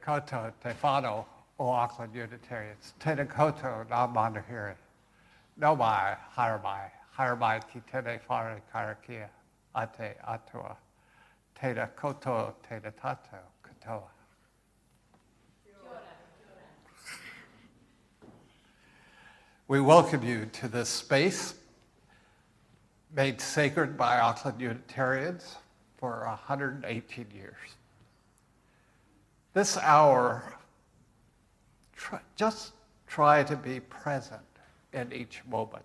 koto te whānau o Auckland Unitarians. Tēnā koto nā manuhiri. No mai, haramai ki tēnei whare karakia a te atua. Tēnā koto, tēnā tātou katoa. We welcome you to this space made sacred by Auckland Unitarians for 118 years. This hour, just try to be present in each moment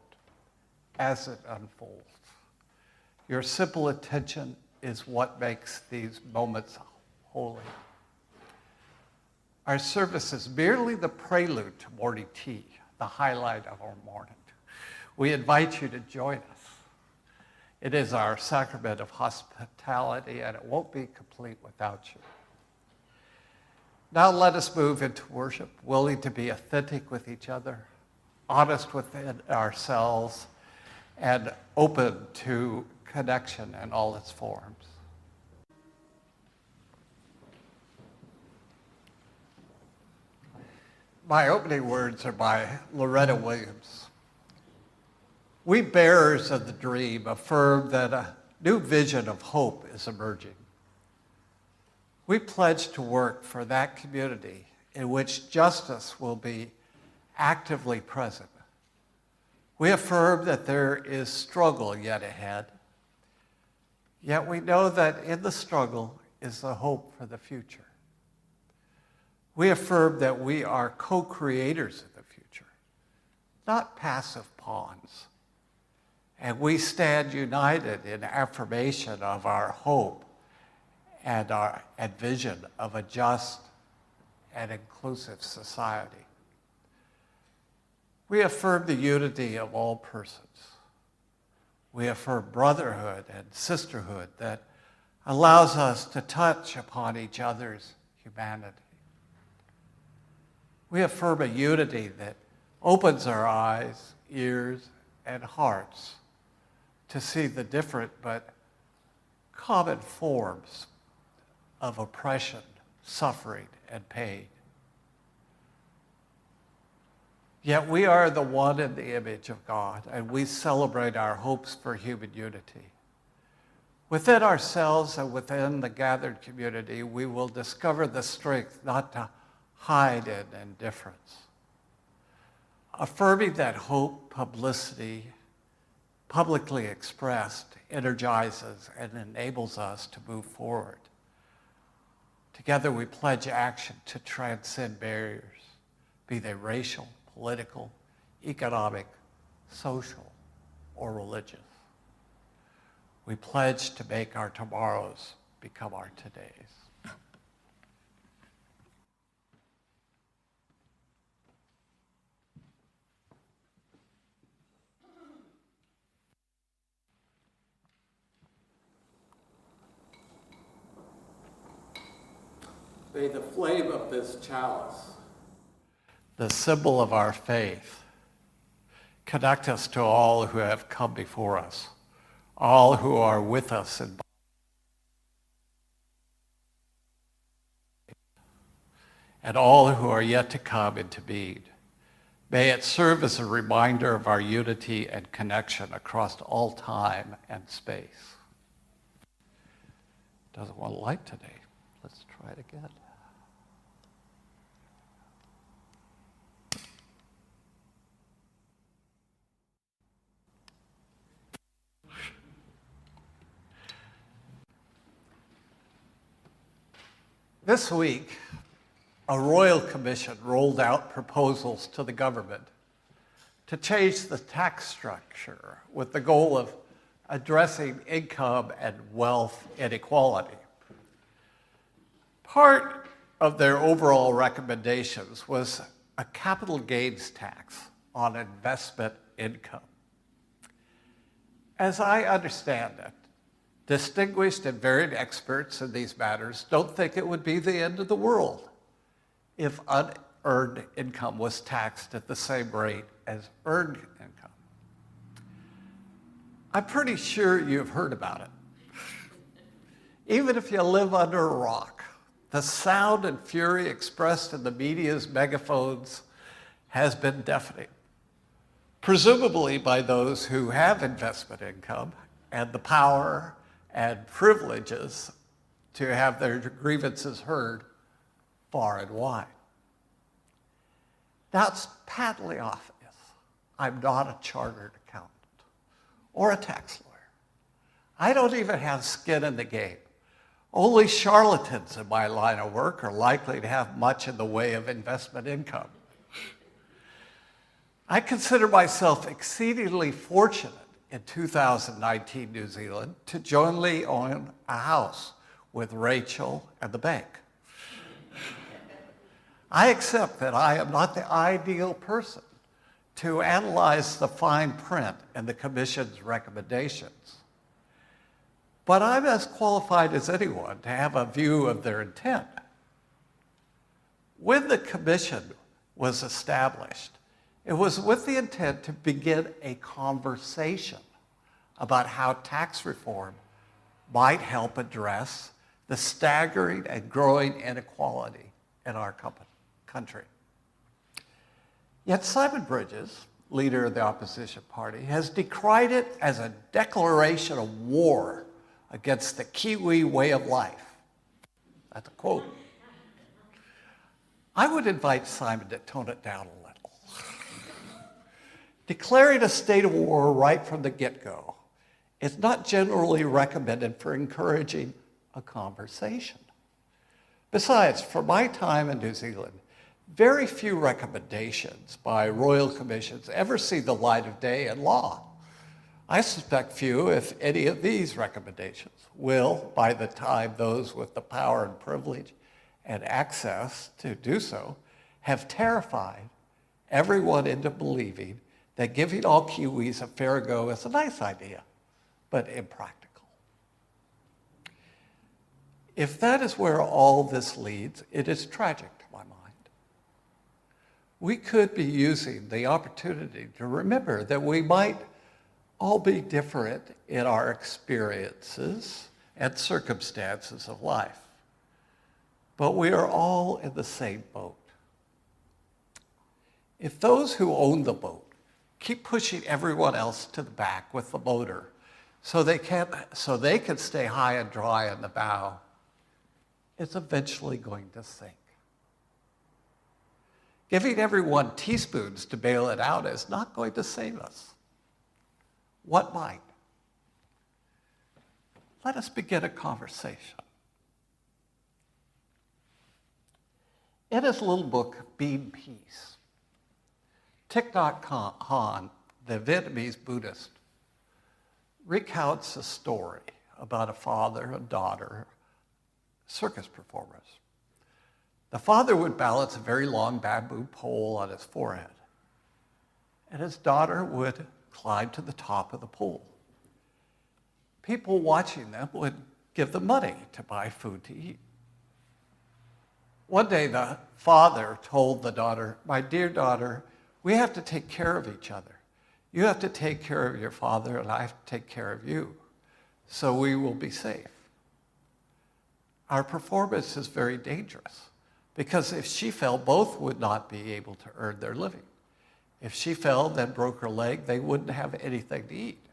as it unfolds. Your simple attention is what makes these moments holy. Our service is merely the prelude to morning tea, the highlight of our morning. We invite you to join us. It is our sacrament of hospitality, and it won't be complete without you. Now let us move into worship, willing to be authentic with each other, honest within ourselves, and open to connection in all its forms. My opening words are by Loretta Williams. We bearers of the dream affirm that a new vision of hope is emerging. We pledge to work for that community in which justice will be actively present. We affirm that there is struggle yet ahead, yet we know that in the struggle is the hope for the future. We affirm that we are co-creators of the future, not passive pawns. And we stand united in affirmation of our hope and our vision of a just and inclusive society. We affirm the unity of all persons. We affirm brotherhood and sisterhood that allows us to touch upon each other's humanity. We affirm a unity that opens our eyes, ears, and hearts to see the different but common forms of oppression, suffering, and pain. Yet we are the one in the image of God, and we celebrate our hopes for human unity. Within ourselves and within the gathered community, we will discover the strength not to hide in indifference. Affirming that hope, publicly expressed, energizes and enables us to move forward. Together we pledge action to transcend barriers, be they racial, political, economic, social, or religious. We pledge to make our tomorrows become our todays. May the flame of this chalice, the symbol of our faith, connect us to all who have come before us, all who are with us in and all who are yet to come into being. May it serve as a reminder of our unity and connection across all time and space. Doesn't want to light today. Let's try it again. This week, a royal commission rolled out proposals to the government to change the tax structure with the goal of addressing income and wealth inequality. Part of their overall recommendations was a capital gains tax on investment income. As I understand it, distinguished and varied experts in these matters don't think it would be the end of the world if unearned income was taxed at the same rate as earned income. I'm pretty sure you've heard about it. Even if you live under a rock, The sound and fury expressed in the media's megaphones has been deafening, presumably by those who have investment income and the power and privileges to have their grievances heard far and wide. That's patently obvious. I'm not a chartered accountant or a tax lawyer. I don't even have skin in the game. Only charlatans in my line of work are likely to have much in the way of investment income. I consider myself exceedingly fortunate in 2019 New Zealand to jointly own a house with Rachel and the bank. I accept that I am not the ideal person to analyze the fine print and the Commission's recommendations, but I'm as qualified as anyone to have a view of their intent. When the Commission was established, it was with the intent to begin a conversation about how tax reform might help address the staggering and growing inequality in our country. Yet Simon Bridges, leader of the opposition party, has decried it as a declaration of war against the Kiwi way of life. That's a quote. I would invite Simon to tone it down a little. Declaring a state of war right from the get-go is not generally recommended for encouraging a conversation. Besides, for my time in New Zealand, very few recommendations by royal commissions ever see the light of day in law. I suspect few, if any, of these recommendations will, by the time those with the power and privilege and access to do so have terrified everyone into believing that giving all Kiwis a fair go is a nice idea, but impractical. If that is where all this leads, it is tragic to my mind. We could be using the opportunity to remember that we might all be different in our experiences and circumstances of life, but we are all in the same boat. If those who own the boat keep pushing everyone else to the back with the motor so they can stay high and dry in the bow, it's eventually going to sink. Giving everyone teaspoons to bail it out is not going to save us. What might? Let us begin a conversation. In his little book, Being Peace, Thich Nhat Hanh, the Vietnamese Buddhist, recounts a story about a father and daughter, circus performers. The father would balance a very long bamboo pole on his forehead, and his daughter would climb to the top of the pole. People watching them would give them money to buy food to eat. One day, the father told the daughter, "My dear daughter, we have to take care of each other. You have to take care of your father, and I have to take care of you, so we will be safe. Our performance is very dangerous, because if she fell, both would not be able to earn their living. If she fell, then broke her leg, they wouldn't have anything to eat.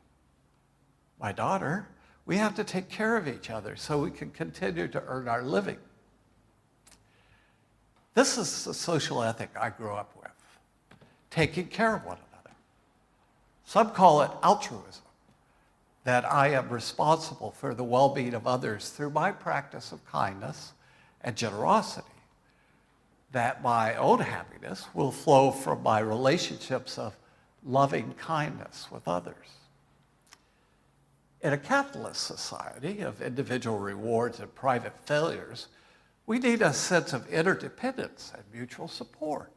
My daughter, we have to take care of each other so we can continue to earn our living." This is the social ethic I grew up with, taking care of one another. Some call it altruism, that I am responsible for the well-being of others through my practice of kindness and generosity, that my own happiness will flow from my relationships of loving kindness with others. In a capitalist society of individual rewards and private failures, we need a sense of interdependence and mutual support.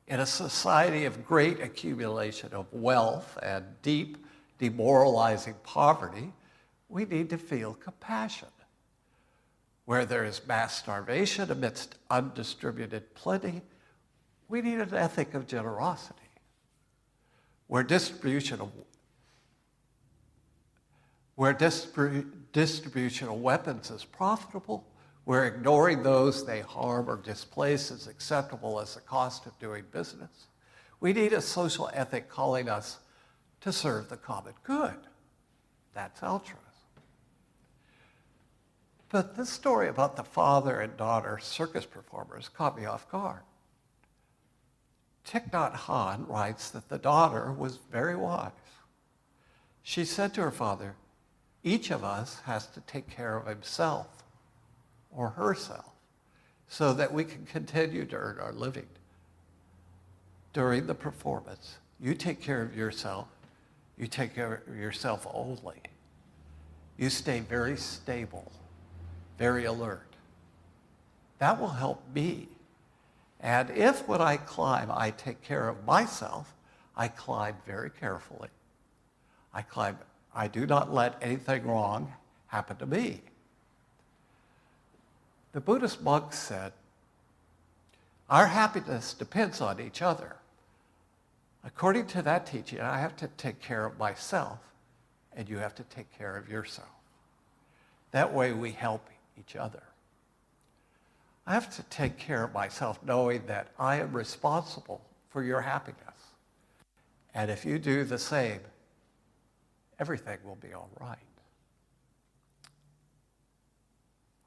In a society of great accumulation of wealth and deep, demoralizing poverty, we need to feel compassion. Where there is mass starvation amidst undistributed plenty, we need an ethic of generosity. Where distribution of weapons is profitable, where ignoring those they harm or displace is acceptable as the cost of doing business. We need a social ethic calling us to serve the common good. That's altruism. But this story about the father and daughter circus performers caught me off guard. Thich Nhat Hanh writes that the daughter was very wise. She said to her father, each of us has to take care of himself or herself so that we can continue to earn our living. During the performance, you take care of yourself. You take care of yourself only. You stay very stable, very alert. That will help me. And if when I climb, I take care of myself, I climb very carefully. I do not let anything wrong happen to me. The Buddhist monk said, our happiness depends on each other. According to that teaching, I have to take care of myself, and you have to take care of yourself. That way we help each other. I have to take care of myself knowing that I am responsible for your happiness. And if you do the same, everything will be all right.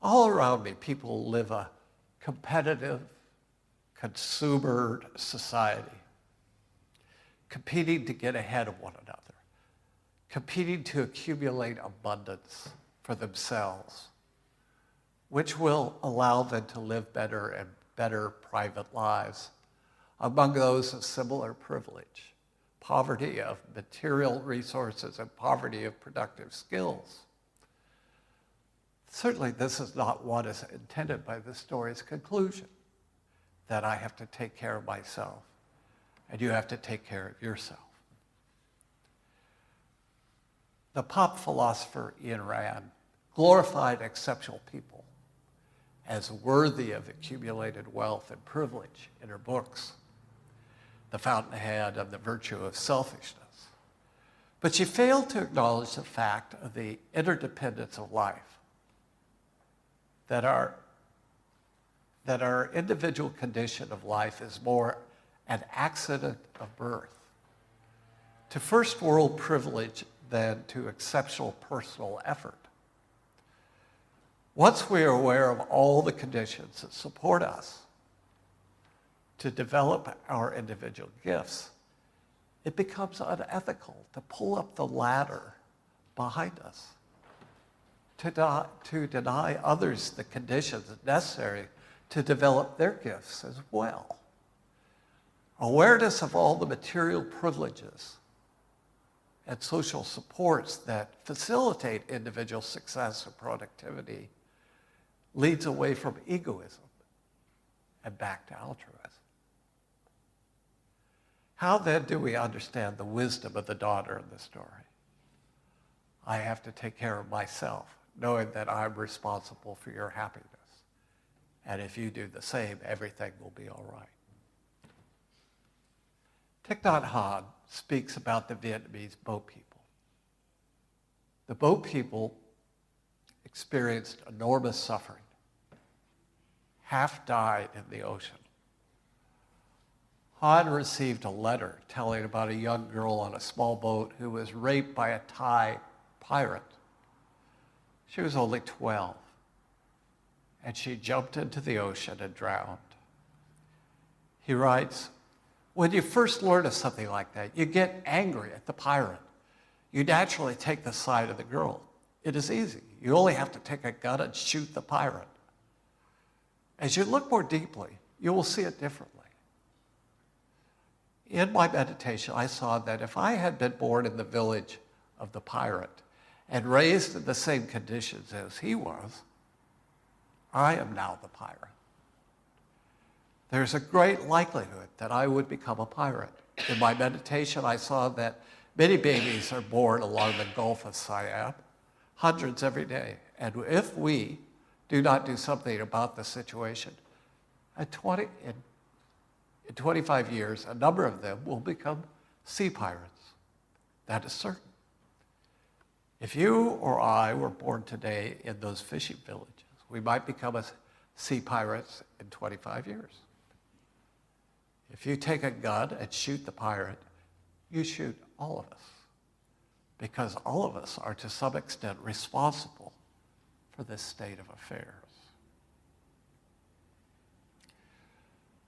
All around me, people live a competitive, consumer society, competing to get ahead of one another, competing to accumulate abundance for themselves, which will allow them to live better and better private lives among those of similar privilege, poverty of material resources and poverty of productive skills. Certainly this is not what is intended by the story's conclusion, that I have to take care of myself and you have to take care of yourself. The pop philosopher Ayn Rand glorified exceptional people as worthy of accumulated wealth and privilege in her books, The Fountainhead of the Virtue of Selfishness. But she failed to acknowledge the fact of the interdependence of life, that our individual condition of life is more an accident of birth to first world privilege than to exceptional personal effort. Once we are aware of all the conditions that support us to develop our individual gifts, it becomes unethical to pull up the ladder behind us, to deny others the conditions necessary to develop their gifts as well. Awareness of all the material privileges and social supports that facilitate individual success and productivity leads away from egoism and back to altruism. How then do we understand the wisdom of the daughter in the story? I have to take care of myself, knowing that I'm responsible for your happiness. And if you do the same, everything will be all right. Thich Nhat Hanh speaks about the Vietnamese boat people. The boat people experienced enormous suffering. Half died in the ocean. Hanh received a letter telling about a young girl on a small boat who was raped by a Thai pirate. She was only 12, and she jumped into the ocean and drowned. He writes, when you first learn of something like that, you get angry at the pirate. You naturally take the side of the girl. It is easy. You only have to take a gun and shoot the pirate. As you look more deeply, you will see it differently. In my meditation, I saw that if I had been born in the village of the pirate and raised in the same conditions as he was, I am now the pirate. There's a great likelihood that I would become a pirate. In my meditation, I saw that many babies are born along the Gulf of Siam, hundreds every day. And if we do not do something about the situation, in 25 years, a number of them will become sea pirates. That is certain. If you or I were born today in those fishing villages, We might become sea pirates in 25 years. If you take a gun and shoot the pirate, you shoot all of us, because all of us are to some extent responsible for this state of affairs.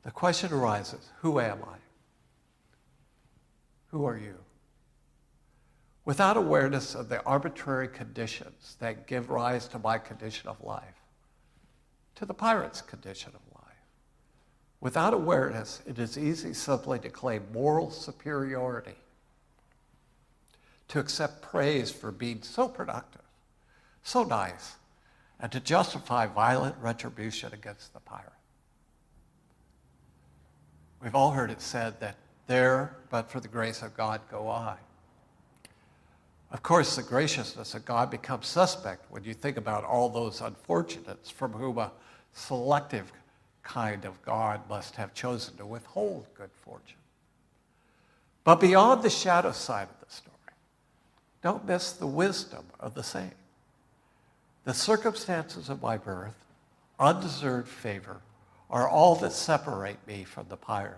The question arises, who am I? Who are you? Without awareness of the arbitrary conditions that give rise to my condition of life, to the pirate's condition of life, without awareness, it is easy simply to claim moral superiority, to accept praise for being so productive, so nice, and to justify violent retribution against the pirate. We've all heard it said that there, but for the grace of God, go I. Of course, the graciousness of God becomes suspect when you think about all those unfortunates from whom a selective kind of God must have chosen to withhold good fortune. But beyond the shadow side of the story, don't miss the wisdom of the saying. The circumstances of my birth, undeserved favor, are all that separate me from the pirate.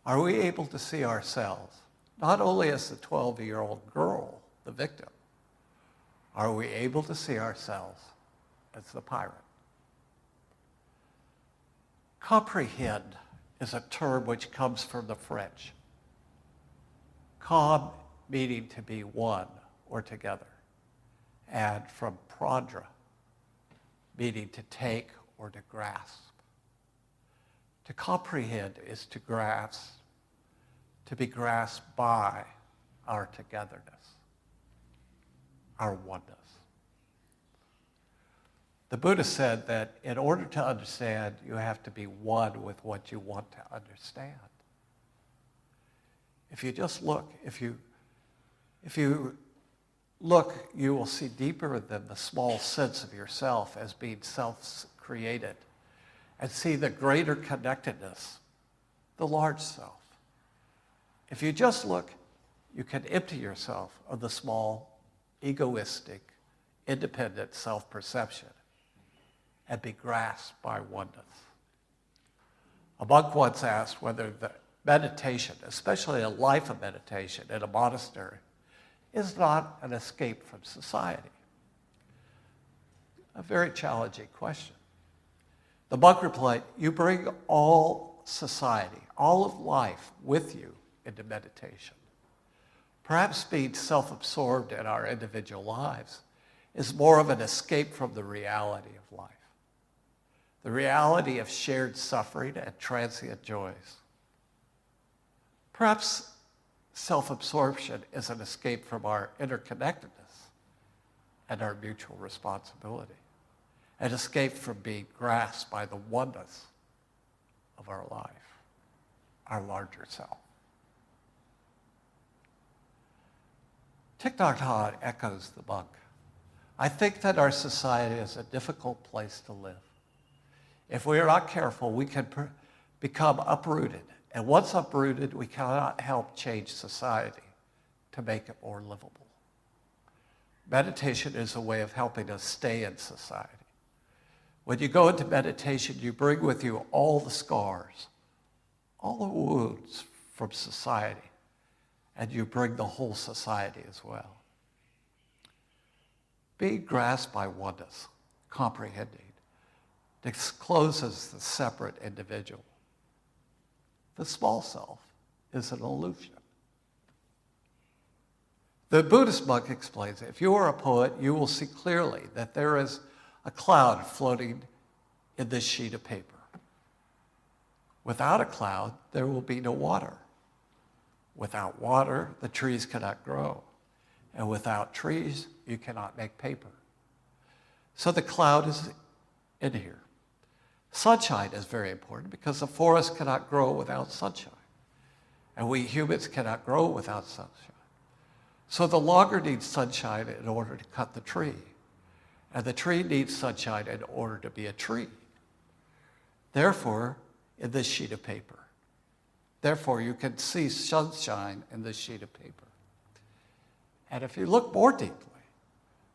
Are we able to see ourselves, not only as the 12-year-old girl, the victim, are we able to see ourselves as the pirate? Comprehend is a term which comes from the French. Com meaning to be one or together, and from prendre, meaning to take or to grasp. To comprehend is to grasp, to be grasped by our togetherness, our oneness. The Buddha said that in order to understand, you have to be one with what you want to understand. If you just look, if you look, you will see deeper than the small sense of yourself as being self-created, and see the greater connectedness, the large self. If you just look, you can empty yourself of the small, egoistic, independent self-perception and be grasped by oneness. A monk once asked whether the meditation, especially a life of meditation in a monastery, is not an escape from society. A very challenging question. The monk replied, you bring all society, all of life with you into meditation. Perhaps being self-absorbed in our individual lives is more of an escape from the reality of life, the reality of shared suffering and transient joys. Perhaps self-absorption is an escape from our interconnectedness and our mutual responsibility, an escape from being grasped by the oneness of our life, our larger self. Thich Nhat Hanh echoes the monk. I think that our society is a difficult place to live. If we are not careful, we can become uprooted. And once uprooted, we cannot help change society to make it more livable. Meditation is a way of helping us stay in society. When you go into meditation, you bring with you all the scars, all the wounds from society, and you bring the whole society as well. Being grasped by oneness, comprehending, discloses the separate individual. The small self is an illusion. The Buddhist monk explains, if you are a poet, you will see clearly that there is a cloud floating in this sheet of paper. Without a cloud, there will be no water. Without water, the trees cannot grow. And without trees, you cannot make paper. So the cloud is in here. Sunshine is very important because the forest cannot grow without sunshine. And we humans cannot grow without sunshine. So the logger needs sunshine in order to cut the tree. And the tree needs sunshine in order to be a tree. Therefore, in this sheet of paper, you can see sunshine in this sheet of paper. And if you look more deeply,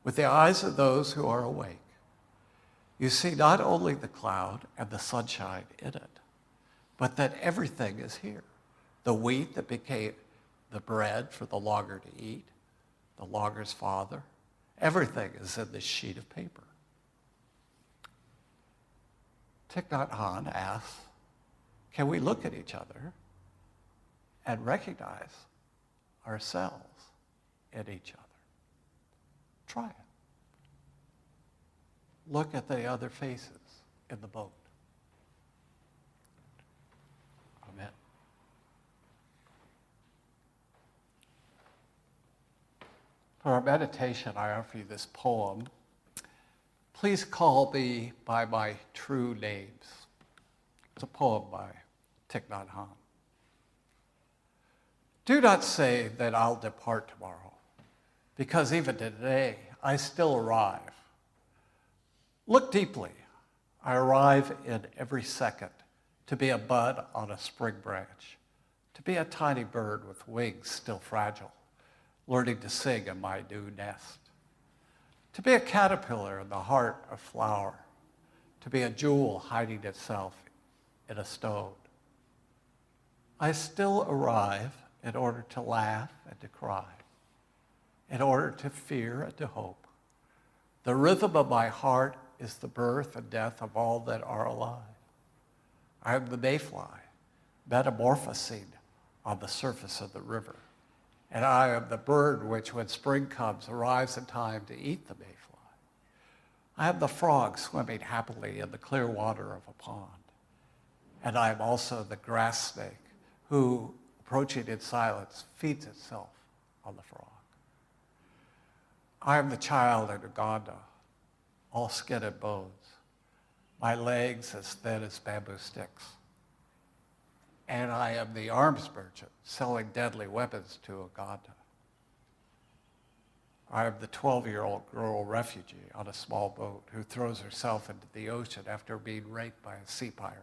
with the eyes of those who are awake, You see not only the cloud and the sunshine in it, but that everything is here. The wheat that became the bread for the logger to eat, the logger's father, everything is in this sheet of paper. Thich Nhat Hanh asks, can we look at each other and recognize ourselves in each other? Try it. Look at the other faces in the boat. Amen. For our meditation, I offer you this poem. Please call me by my true names. It's a poem by Thich Nhat Hanh. Do not say that I'll depart tomorrow, because even today I still arrive. Look deeply. I arrive in every second to be a bud on a spring branch, to be a tiny bird with wings still fragile, learning to sing in my new nest, to be a caterpillar in the heart of flower, to be a jewel hiding itself in a stone. I still arrive in order to laugh and to cry, in order to fear and to hope. The rhythm of my heart is the birth and death of all that are alive. I am the mayfly, metamorphosing on the surface of the river. And I am the bird which, when spring comes, arrives in time to eat the mayfly. I am the frog swimming happily in the clear water of a pond. And I am also the grass snake who, approaching in silence, feeds itself on the frog. I am the child in Uganda, all skin and bones, my legs as thin as bamboo sticks. And I am the arms merchant selling deadly weapons to Uganda. I am the 12-year-old girl refugee on a small boat who throws herself into the ocean after being raped by a sea pirate.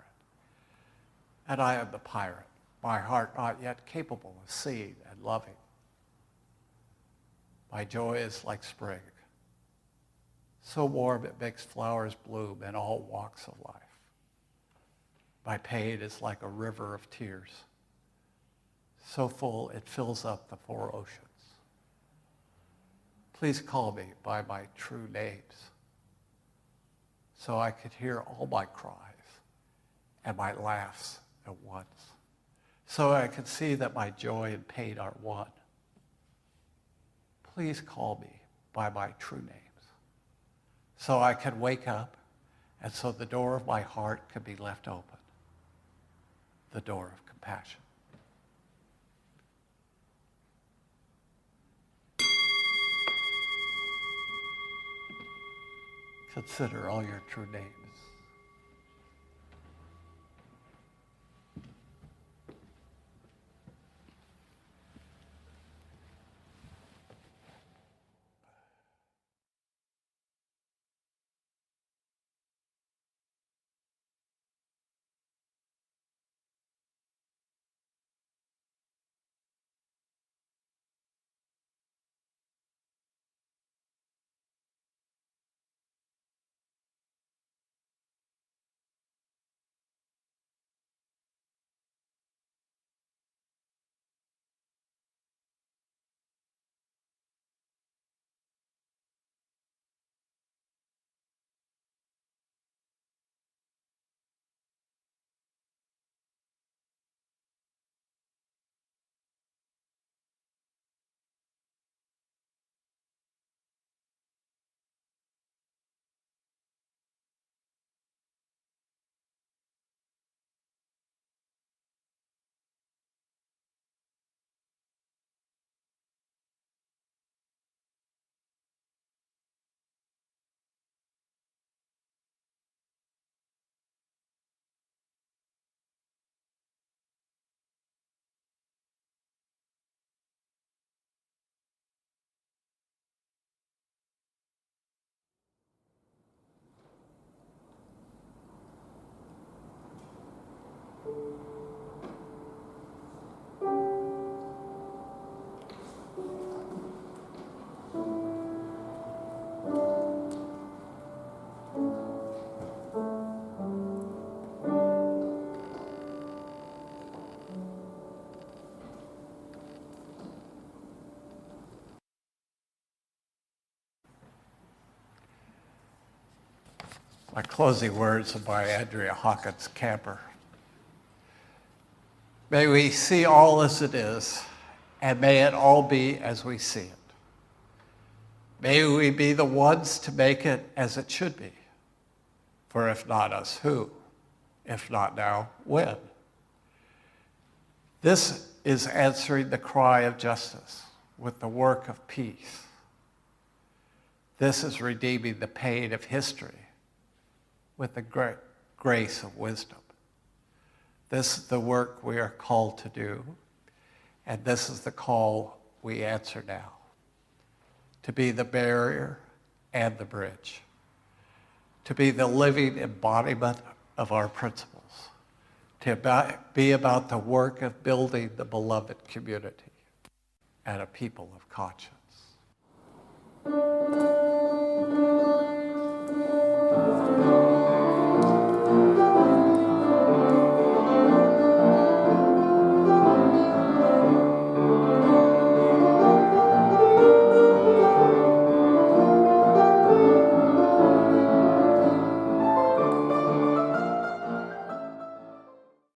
And I am the pirate, my heart not yet capable of seeing and loving. My joy is like spring, so warm it makes flowers bloom in all walks of life. My pain is like a river of tears, so full it fills up the 4 oceans. Please call me by my true names, so I could hear all my cries and my laughs at once, so I could see that my joy and pain are one. Please call me by my true names, so I can wake up and so the door of my heart can be left open, the door of compassion. Consider all your true names. My closing words are by Andrea Hawkins Camper. May we see all as it is, and may it all be as we see it. May we be the ones to make it as it should be. For if not us, who? If not now, when? This is answering the cry of justice with the work of peace. This is redeeming the pain of history with the great grace of wisdom. This is the work we are called to do, and this is the call we answer now, to be the barrier and the bridge, to be the living embodiment of our principles, to be about the work of building the beloved community and a people of conscience.